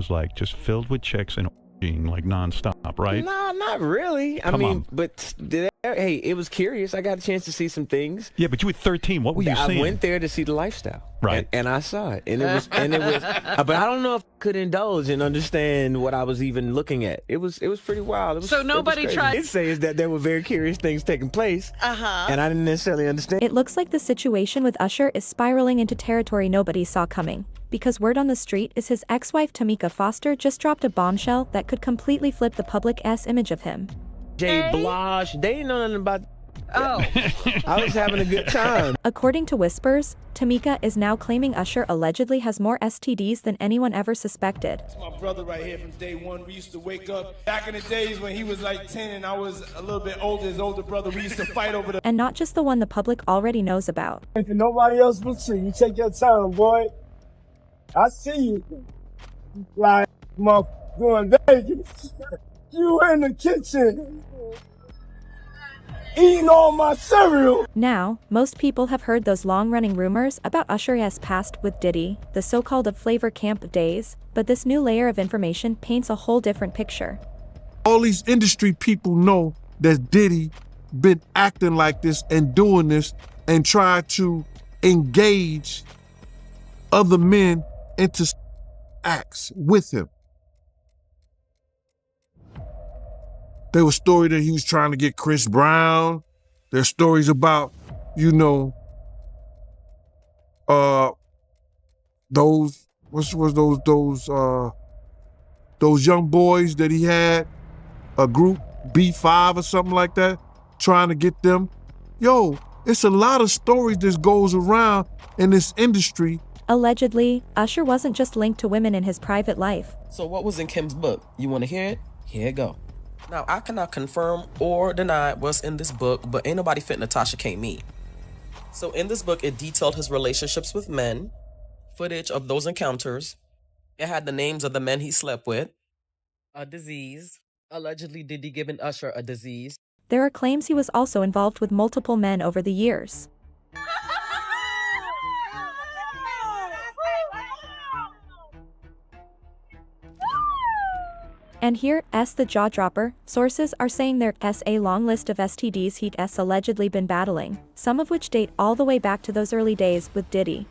was like just filled with chicks and orgying like nonstop, right? Nah, not really. I Come mean, on. but hey, it was curious. I got a chance to see some things. Yeah, but you were 13. What were you I seeing? went there to see the lifestyle, Right. And I saw it, and it was, but I don't know if I could indulge and understand what I was even looking at. It was pretty wild. It was, So nobody tried. It says that there were very curious things taking place, and I didn't necessarily understand. It looks like the situation with Usher is spiraling into territory nobody saw coming, because word on the street is his ex-wife Tameka Foster just dropped a bombshell that could completely flip the public's image of him. Jay Blige, they didn't know nothing about. Oh. I was having a good time. According to whispers, Tameka is now claiming Usher allegedly has more STDs than anyone ever suspected. It's my brother right here from day one. We used to wake up back in the days when he was like 10 and I was a little bit older, his older brother. We used to fight over the. And not just the one the public already knows about. If nobody else will see, you take your time, boy. I see you. Like, going Vegas. You in the kitchen. Eating all my cereal. Now, most people have heard those long-running rumors about Usher's past with Diddy, the so-called Flavor Camp days, but this new layer of information paints a whole different picture. All these industry people know that Diddy been acting like this and doing this and try to engage other men into acts with him. There was story that he was trying to get Chris Brown. There's stories about, those those young boys that he had, a group B5 or something like that, trying to get them. Yo, it's a lot of stories that goes around in this industry. Allegedly, Usher wasn't just linked to women in his private life. So what was in Kim's book? You want to hear it? Here it go. Now, I cannot confirm or deny what's in this book, but ain't nobody fit Natasha K. me. So in this book, it detailed his relationships with men, footage of those encounters. It had the names of the men he slept with, a disease. Allegedly, did he give an Usher a disease? There are claims he was also involved with multiple men over the years. And here, the jaw-dropper, sources are saying there's a long list of STDs he's allegedly been battling, some of which date all the way back to those early days with Diddy.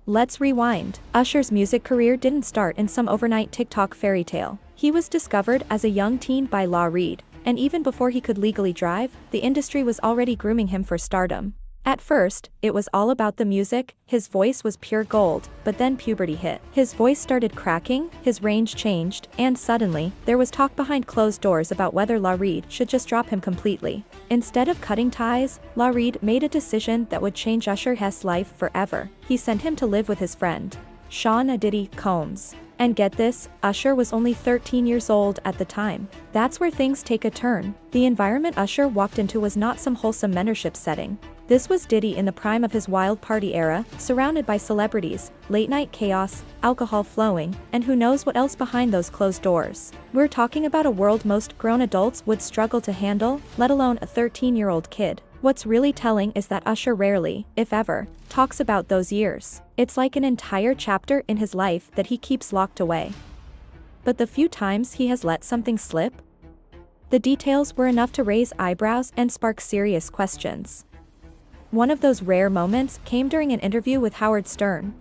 Let's rewind. Usher's music career didn't start in some overnight TikTok fairy tale. He was discovered as a young teen by Law Reed, and even before he could legally drive, the industry was already grooming him for stardom. At first, it was all about the music, his voice was pure gold, but then puberty hit. His voice started cracking, his range changed, and suddenly, there was talk behind closed doors about whether Law Reed should just drop him completely. Instead of cutting ties, Law Reed made a decision that would change Usher's life forever. He sent him to live with his friend, Sean Diddy Combs. And get this, Usher was only 13 years old at the time. That's where things take a turn. The environment Usher walked into was not some wholesome mentorship setting. This was Diddy in the prime of his wild party era, surrounded by celebrities, late-night chaos, alcohol flowing, and who knows what else behind those closed doors. We're talking about a world most grown adults would struggle to handle, let alone a 13-year-old kid. What's really telling is that Usher rarely, if ever, talks about those years. It's like an entire chapter in his life that he keeps locked away. But the few times he has let something slip, the details were enough to raise eyebrows and spark serious questions. One of those rare moments came during an interview with Howard Stern.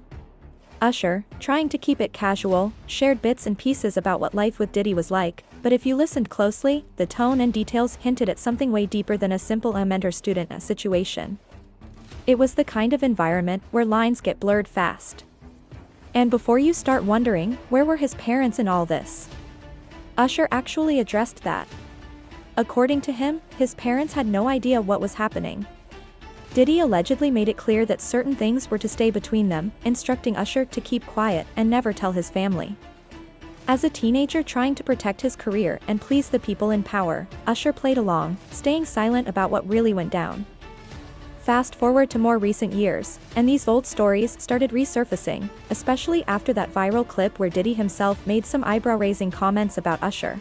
Usher, trying to keep it casual, shared bits and pieces about what life with Diddy was like, but if you listened closely, the tone and details hinted at something way deeper than a simple mentor-student situation. It was the kind of environment where lines get blurred fast. And before you start wondering, where were his parents in all this? Usher actually addressed that. According to him, his parents had no idea what was happening. Diddy allegedly made it clear that certain things were to stay between them, instructing Usher to keep quiet and never tell his family. As a teenager trying to protect his career and please the people in power, Usher played along, staying silent about what really went down. Fast forward to more recent years, and these old stories started resurfacing, especially after that viral clip where Diddy himself made some eyebrow-raising comments about Usher.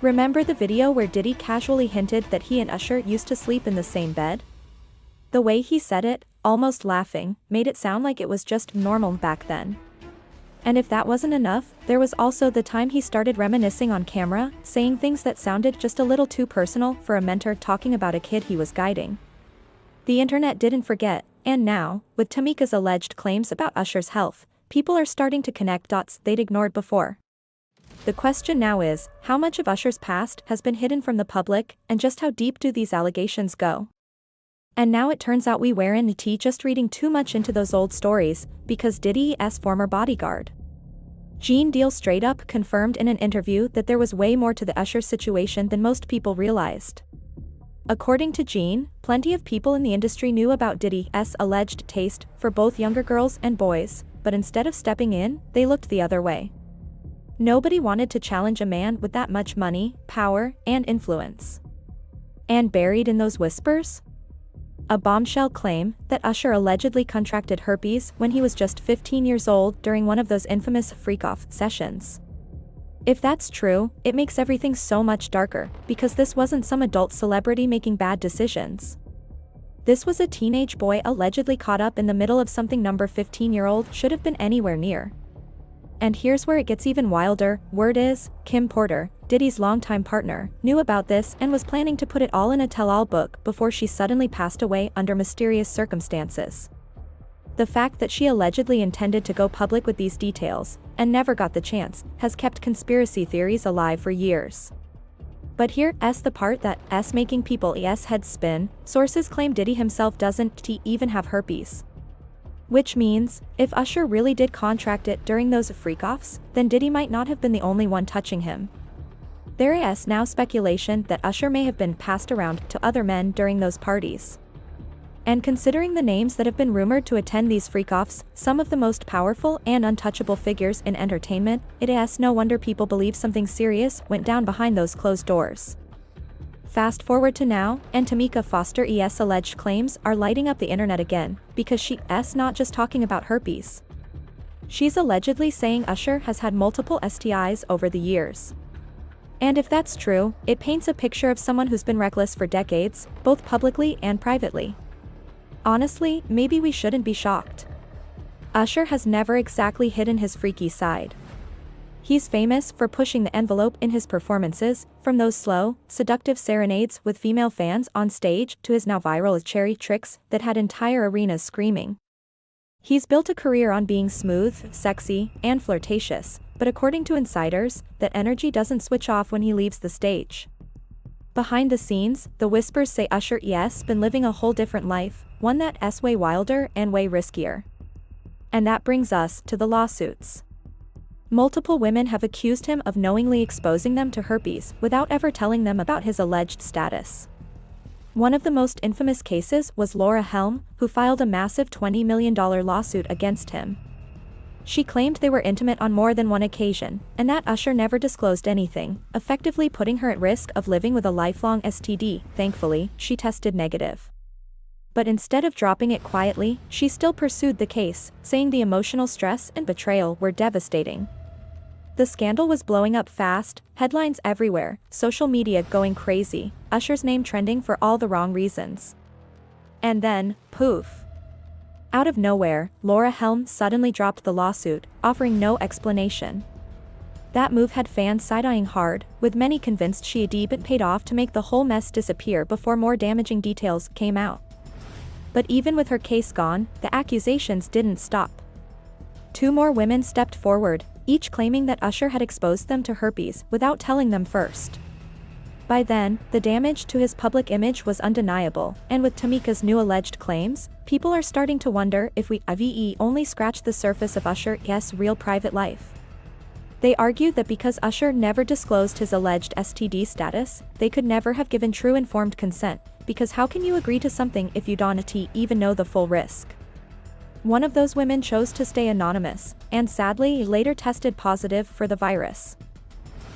Remember the video where Diddy casually hinted that he and Usher used to sleep in the same bed? The way he said it, almost laughing, made it sound like it was just normal back then. And if that wasn't enough, there was also the time he started reminiscing on camera, saying things that sounded just a little too personal for a mentor talking about a kid he was guiding. The internet didn't forget, and now, with Tameka's alleged claims about Usher's health, people are starting to connect dots they'd ignored before. The question now is, how much of Usher's past has been hidden from the public, and just how deep do these allegations go? And now it turns out we weren't just reading too much into those old stories, because Diddy's former bodyguard, Gene Deal, straight up confirmed in an interview that there was way more to the Usher situation than most people realized. According to Gene, plenty of people in the industry knew about Diddy's alleged taste for both younger girls and boys, but instead of stepping in, they looked the other way. Nobody wanted to challenge a man with that much money, power, and influence. And buried in those whispers? A bombshell claim that Usher allegedly contracted herpes when he was just 15 years old during one of those infamous freak-off sessions. If that's true, it makes everything so much darker, because this wasn't some adult celebrity making bad decisions. This was a teenage boy allegedly caught up in the middle of something number 15-year-old should have been anywhere near. And here's where it gets even wilder. Word is, Kim Porter, Diddy's longtime partner, knew about this and was planning to put it all in a tell-all book before she suddenly passed away under mysterious circumstances. The fact that she allegedly intended to go public with these details, and never got the chance, has kept conspiracy theories alive for years. But here's the part that's making people's heads spin. Sources claim Diddy himself doesn't even have herpes. Which means, if Usher really did contract it during those freak-offs, then Diddy might not have been the only one touching him. There is now speculation that Usher may have been passed around to other men during those parties. And considering the names that have been rumored to attend these freak-offs, some of the most powerful and untouchable figures in entertainment, it is no wonder people believe something serious went down behind those closed doors. Fast forward to now, and Tameka Foster's alleged claims are lighting up the internet again, because she's not just talking about herpes. She's allegedly saying Usher has had multiple STIs over the years. And if that's true, it paints a picture of someone who's been reckless for decades, both publicly and privately. Honestly, maybe we shouldn't be shocked. Usher has never exactly hidden his freaky side. He's famous for pushing the envelope in his performances, from those slow, seductive serenades with female fans on stage to his now viral cherry tricks that had entire arenas screaming. He's built a career on being smooth, sexy, and flirtatious, but according to insiders, that energy doesn't switch off when he leaves the stage. Behind the scenes, the whispers say Usher's been living a whole different life, one that's way wilder and way riskier. And that brings us to the lawsuits. Multiple women have accused him of knowingly exposing them to herpes without ever telling them about his alleged status. One of the most infamous cases was Laura Helm, who filed a massive $20 million lawsuit against him. She claimed they were intimate on more than one occasion, and that Usher never disclosed anything, effectively putting her at risk of living with a lifelong STD. Thankfully, she tested negative. But instead of dropping it quietly, she still pursued the case, saying the emotional stress and betrayal were devastating. The scandal was blowing up fast, headlines everywhere, social media going crazy, Usher's name trending for all the wrong reasons. And then, poof. Out of nowhere, Laura Helm suddenly dropped the lawsuit, offering no explanation. That move had fans side-eyeing hard, with many convinced she had been paid off to make the whole mess disappear before more damaging details came out. But even with her case gone, the accusations didn't stop. 2 more women stepped forward, each claiming that Usher had exposed them to herpes without telling them first. By then, the damage to his public image was undeniable, and with Tameka's new alleged claims, people are starting to wonder if we only scratched the surface of Usher's real private life. They argued that because Usher never disclosed his alleged STD status, they could never have given true informed consent, because how can you agree to something if you don't even know the full risk? One of those women chose to stay anonymous, and sadly later tested positive for the virus.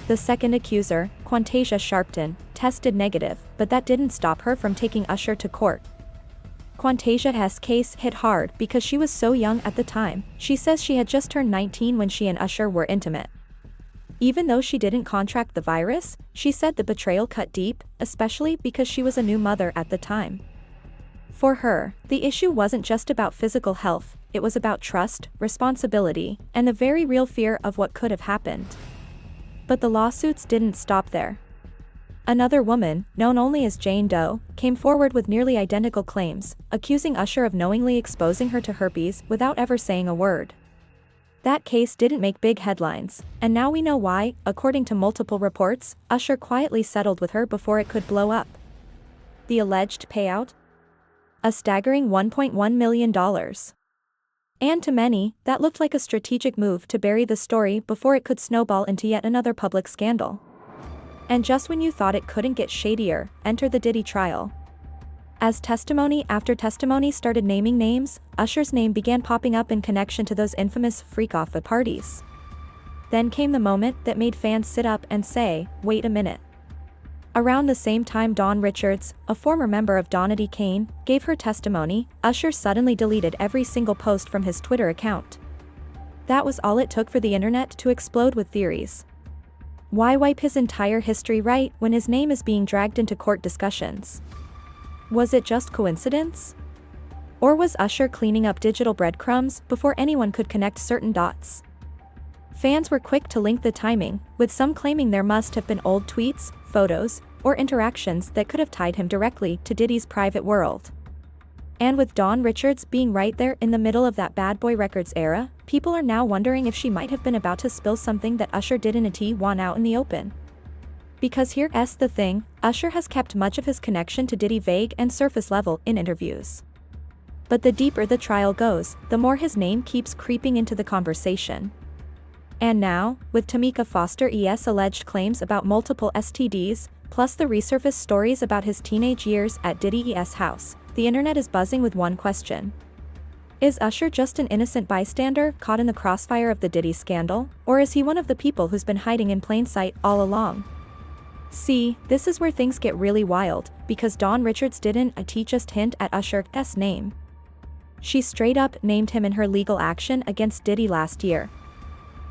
The second accuser, Quantasia Sharpton, tested negative, but that didn't stop her from taking Usher to court. Quantasia's case hit hard because she was so young at the time. She says she had just turned 19 when she and Usher were intimate. Even though she didn't contract the virus, she said the betrayal cut deep, especially because she was a new mother at the time. For her, the issue wasn't just about physical health, it was about trust, responsibility, and the very real fear of what could have happened. But the lawsuits didn't stop there. Another woman, known only as Jane Doe, came forward with nearly identical claims, accusing Usher of knowingly exposing her to herpes without ever saying a word. That case didn't make big headlines, and now we know why. According to multiple reports, Usher quietly settled with her before it could blow up. The alleged payout? A staggering $1.1 million. And to many, that looked like a strategic move to bury the story before it could snowball into yet another public scandal. And just when you thought it couldn't get shadier, enter the Diddy trial. As testimony after testimony started naming names, Usher's name began popping up in connection to those infamous freak-off at parties. Then came the moment that made fans sit up and say, wait a minute. Around the same time Dawn Richards, a former member of Donity Kane, gave her testimony, Usher suddenly deleted every single post from his Twitter account. That was all it took for the internet to explode with theories. Why wipe his entire history right when his name is being dragged into court discussions? Was it just coincidence? Or was Usher cleaning up digital breadcrumbs before anyone could connect certain dots? Fans were quick to link the timing, with some claiming there must have been old tweets, photos, or interactions that could have tied him directly to Diddy's private world. And with Dawn Richards being right there in the middle of that Bad Boy Records era, people are now wondering if she might have been about to spill something that Usher did in a T1 out in the open. Because here's the thing, Usher has kept much of his connection to Diddy vague and surface level in interviews. But the deeper the trial goes, the more his name keeps creeping into the conversation. And now, with Tameka Foster's alleged claims about multiple STDs, plus the resurfaced stories about his teenage years at Diddy's house, the internet is buzzing with one question. Is Usher just an innocent bystander caught in the crossfire of the Diddy scandal, or is he one of the people who's been hiding in plain sight all along? See, this is where things get really wild, because Dawn Richards didn't just hint at Usher's name. She straight up named him in her legal action against Diddy last year.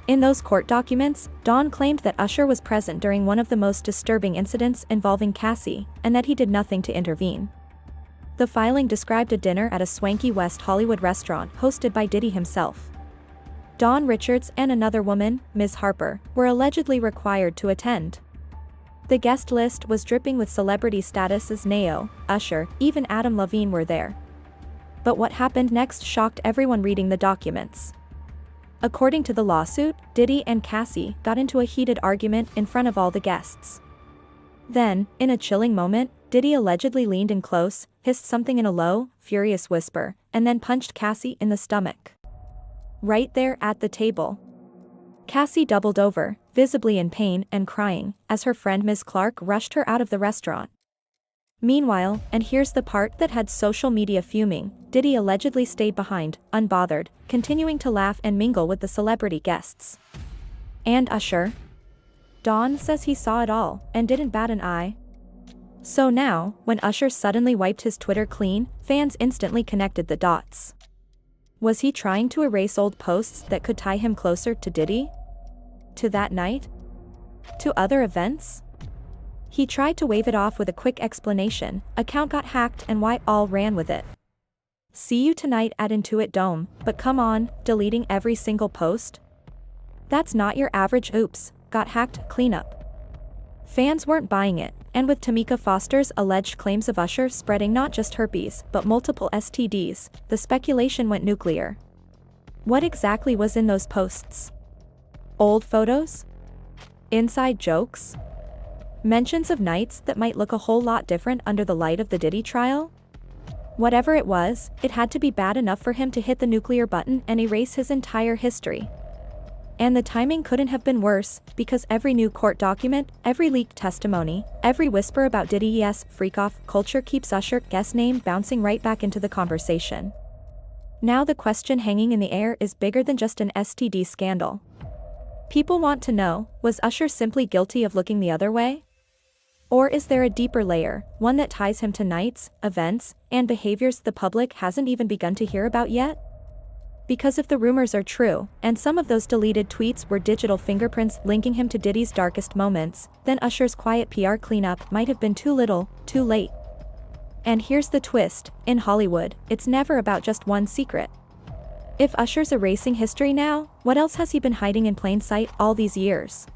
In those court documents, Dawn claimed that Usher was present during one of the most disturbing incidents involving Cassie, and that he did nothing to intervene. The filing described a dinner at a swanky West Hollywood restaurant hosted by Diddy himself. Dawn Richards and another woman, Ms. Harper, were allegedly required to attend. The guest list was dripping with celebrity status as Neo, Usher, even Adam Levine were there. But what happened next shocked everyone reading the documents. According to the lawsuit, Diddy and Cassie got into a heated argument in front of all the guests. Then, in a chilling moment, Diddy allegedly leaned in close, hissed something in a low, furious whisper, and then punched Cassie in the stomach. Right there at the table. Cassie doubled over, visibly in pain and crying, as her friend Ms. Clark rushed her out of the restaurant. Meanwhile, and here's the part that had social media fuming, Diddy allegedly stayed behind, unbothered, continuing to laugh and mingle with the celebrity guests. And Usher? Dawn says he saw it all, and didn't bat an eye. So now, when Usher suddenly wiped his Twitter clean, fans instantly connected the dots. Was he trying to erase old posts that could tie him closer to Diddy? To that night? To other events? He tried to wave it off with a quick explanation, account got hacked and why all ran with it. See you tonight at Intuit Dome, but come on, deleting every single post? That's not your average oops, got hacked cleanup. Fans weren't buying it, and with Tameka Foster's alleged claims of Usher spreading not just herpes but multiple STDs, the speculation went nuclear. What exactly was in those posts? Old photos? Inside jokes? Mentions of nights that might look a whole lot different under the light of the Diddy trial? Whatever it was, it had to be bad enough for him to hit the nuclear button and erase his entire history. And the timing couldn't have been worse, because every new court document, every leaked testimony, every whisper about Diddy's freak-off culture keeps Usher's name bouncing right back into the conversation. Now the question hanging in the air is bigger than just an STD scandal. People want to know, was Usher simply guilty of looking the other way? Or is there a deeper layer, one that ties him to nights, events, and behaviors the public hasn't even begun to hear about yet? Because if the rumors are true, and some of those deleted tweets were digital fingerprints linking him to Diddy's darkest moments, then Usher's quiet PR cleanup might have been too little, too late. And here's the twist, in Hollywood, it's never about just one secret. If Usher's erasing history now, what else has he been hiding in plain sight all these years?